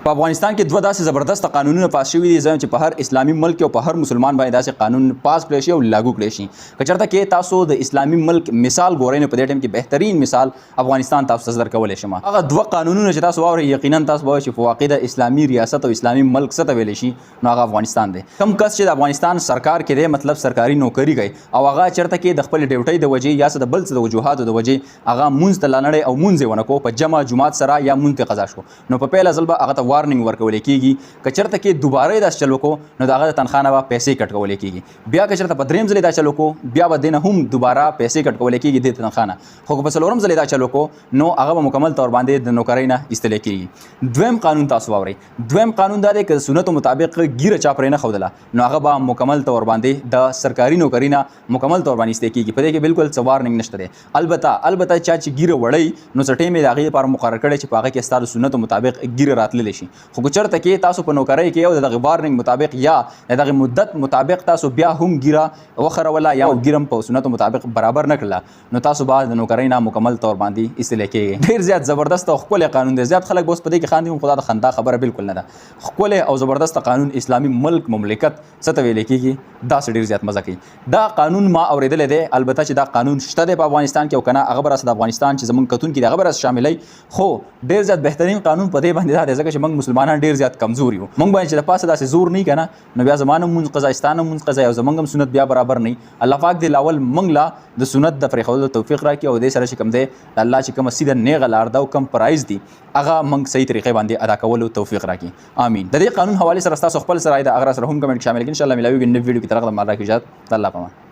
په افغانستان کې دوه داسې زبردست قانونونه پاس شوي دي چې په هر اسلامي ملک او په هر مسلمان باندې داسې قانون پاس کړی شي او لاګو کړی شي. که چېرته کې تاسو د اسلامي ملک مثال ګورئ نو په دې ټایم کې بهترین مثال افغانستان تاسو ته درکولی شم. هغه دوه قانونونه چې تاسو واورئ یقینا تاسو به وایئ چې په واقع د اسلامي ریاست او اسلامي ملک څه ته ویلی شي نو هغه افغانستان دی. کوم کس چې د افغانستان سرکار کې دی مطلب سرکاري نوکري کوي او هغه چېرته کې د خپل ډیوټۍ د وجې یا څه د بل څه د وجوهاتو د وجې هغه مونځ ته لانړی او مونځ یې ونه کړو په جمع جومات سره یا مونځ ته قضا شو نو په پیله ځل به هغه ته وارننګ ورکولی کېږي. که چېرته کې دوباره داسې چل وکړو نو د هغه د تنخوا نه به پیسې کټ کولی کېږي. بیا که چېرته په درېیم ځل دا چل وکړو بیا به دې نه هم دوباره پیسې کټ کولی کېږي د تنخوا نه. خو که په څلورم ځل دا چل وکړو نو هغه به مکمل طور باندې د نوکرۍ نه ایستلی کېږي. دویم قانون تاسو واورئ. دویم قانون دا دی که د سنتو مطابق ګیره چا پرې نه ښودله نو هغه به مکمل طور باندې د سرکاري نوکري نه مکمل طور باندې ایستی کېږي. په دې کې بالکل څه وارننګ نشته دی. البته چا چې ګیره وړی نو څه ټایم یې د هغې لپاره مقرر کړی چې په هغه کې ستا د سنتو مطابق ګیره راتللی شي. خو که چېرته کې تاسو په نوکرۍ کې او د دغې وارننګ مطابق یا د دغې مدت مطابق تاسو بیا هم ګیره وخروله یا ګیره هم په سنتو مطابق برابر نه کړله نو تاسو به د نوکرۍ نه مکمل طور باندې ایستلی کېږئ. ډېر زیات زبردست او ښکلی قانون دی. زیات خلک به اوس په دې کې خاندي خو دا د خندا خبره بالکل نه ده. ښکلی او زبردست قانون اسلامي ملک مملکت څه ته ویلی کېږي داسې ډېر زیات مزه کوي. دا قانون ما اورېدلی دی. البته چې دا قانون شته دی په افغانستان کې او که نه هغه به راسه د افغانستان چې زموږ کتونکي دي هغه به راسه شاملوي. خو ډېر زیات بهترین قانون په دې باندې دا دی ځکه چې موږ مسلمانان ډېر زیات کمزور یو. موږ باندې چې د پاسه داسې زور نه وي که نه نو بیا زما نه مونځ قضا ستا نه مونځ قضا او زموږ هم سنت بیا برابر نه وي. الله پاک دې لاول موږ له د سنت د پرېښودلو توفیق راکړي او دې سره چې کوم دی د الله چې کومه سیده نیغه لار ده او کوم فرایض دي هغه موږ صحیح طریقې باندې ادا کولو توفیق راکړي. آمین. د دې قانون حوالې سره ستاسو خپل سره د هغه سره هم کمنټ شامل کړئ. انشاءالله ملاویږو نوي ویډیو کې تر هغه مال راکړي اجازت د الله په امان.